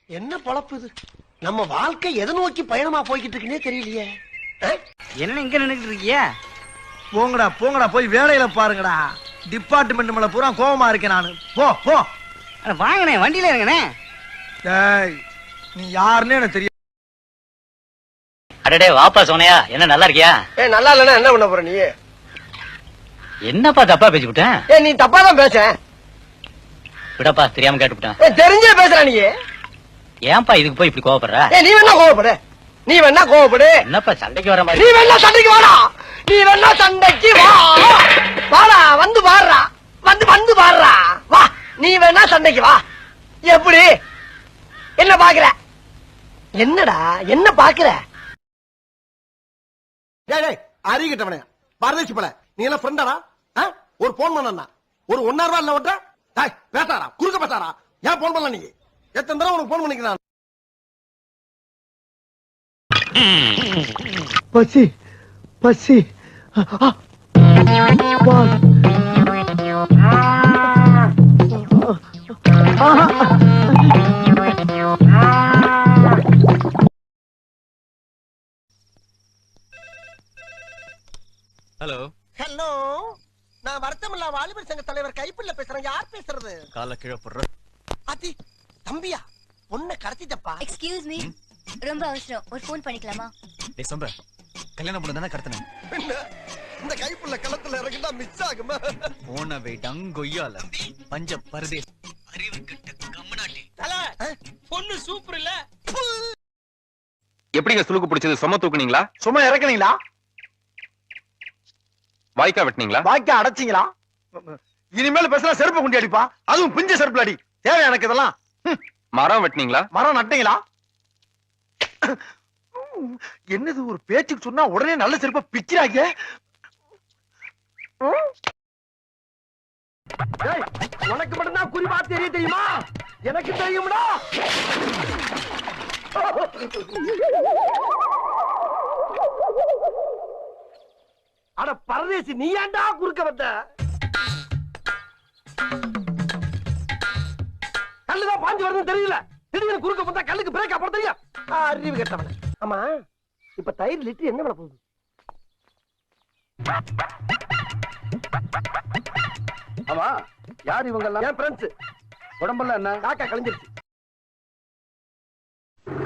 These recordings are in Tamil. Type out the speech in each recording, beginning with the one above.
என்ன பொழப்பு இது? நம்ம வாழ்க்கை எதை நோக்கி பயணமா போய்கிட்டு இருக்குன்னே தெரியலையே. என்ன இங்க நின்னுட்டு இருக்கியா? போங்கடா போங்கடா, போய் வேலையில பாருங்கடா. டிபார்ட்மெண்ட் மேல பூரா கோவமா இருக்கேன் நானு. போ போ. வாங்கண்ணே, வண்டியில இருங்கண்ணே. டேய், நீ யாருன்னு எனக்கு தெரியும். அடடே வாப்பா சோனையா, என்ன நல்லா இருக்கியா? நல்லா இல்லன்னா என்ன பண்ண போற நீ? என்னப்பா தப்பா பேசி விட்டேன்? நீ தப்பா தான் பேச. விடப்பா, தெரியாம கேட்டுவிட்டேன். தெரிஞ்சே பேசுற நீ. ஏன்பா இதுக்கு போய் இப்படி கோவப்படுற? நீ வேணா கோவப்படு, நீ வேணா கோவப்படு. என்னப்பா சண்டைக்கு வர மாதிரி? நீ வேணா சண்டைக்கு வாடா, நீ வேணா சண்டைக்கு வா. வாடா, வந்து பாடுறா, வந்து பாடுறா, வா. நீ வேணா சண்டைக்கு வா. எப்படி? என்ன பாக்குற? என்னடா என்ன பாக்குற? அறிகிட்டவனே, பரதேசி பல, நீ எல்லாம் ஃப்ரெண்டாடா? ஒரு போன் பண்ணா ஒரு 1.5 ரூபா இல்ல ஓட்ட பேசாரா, குறுக்க பேசாரா? ஏன் போன் பண்ணல? நீ எத்தனை தடவை உனக்கு போன் பண்ணிக்கிறான்? பசி பசி. ஹலோ ஹலோ, நான் வருத்தமில்லா வாலிபர் சங்க தலைவர் கைப்புள்ள பேசுறேன். யார் பேசுறது? கால கீழே போடுற. அதி தம்பியா, பொண்ணை கடத்திட்டப்பா. எக்ஸ்கியூஸ் மீ, ரொம்ப அவசரம், ஒரு ஃபோன் பண்ணிக்கலாமா? டேய் சம்பா, கல்யாணம் பண்ண தானே கடத்தன? இந்த கைப்புள்ள களத்துல இறங்கிட்டா மிஸ் ஆகுமா? போன வெயிட்டங்கொய்யால பஞ்ச பரதேஸ் அறிவு கட்ட கம்மனாட்டி. பொண்ணு சூப்பர் இல்ல? எப்படிங்க சுளுக்கு பிடிச்சது? சும தூக்குனீங்களா? சும்மா இறக்குனீங்களா? வாய்க்கா வெட்டினீங்களா? வாய்க்கா அடைச்சிங்களா? இனிமேல் பேசுறா செருப்பு குண்டி அடிப்பா, அதுவும் பிஞ்ச செருப்புல அடி. தேவை எனக்கு இதெல்லாம். மரம் வெட்டினீங்களா? மரம் நட்டீங்களா? என்னது ஒரு பேச்சுக்கு சொன்னா உடனே நல்ல செருப்ப பிச்சிராங்க. உனக்கு மட்டும்தான் குறிவா தெரிய தெரியுமா? எனக்கு தெரியும்டா. அட பரதேசி, நீ ஏன்டா குறுக்க வந்த? கல்லுதான் பாஞ்சு வருதுன்னு தெரியல, திடீர்னு குறுக்க வந்தா கல்லுக்கு பிரேக்கா போட தெரியும்? அறிவு கட்டவன. ஆமா, இப்ப தயிர் லிட்டர் என்ன விலை போகுது? ஆமா, யார் இவங்க எல்லாம்? என் ஃப்ரெண்ட்ஸ். உடம்பெல்லாம் என்ன காக்கா கழிஞ்சிருச்சு.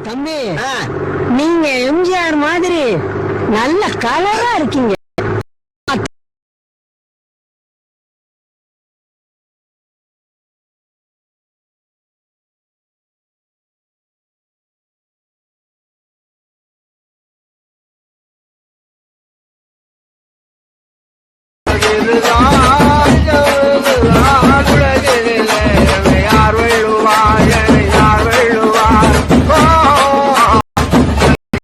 தம்பி, நீங்க எம்ஜிஆர் மாதிரி நல்ல கலரா இருக்கீங்க. இதுதான்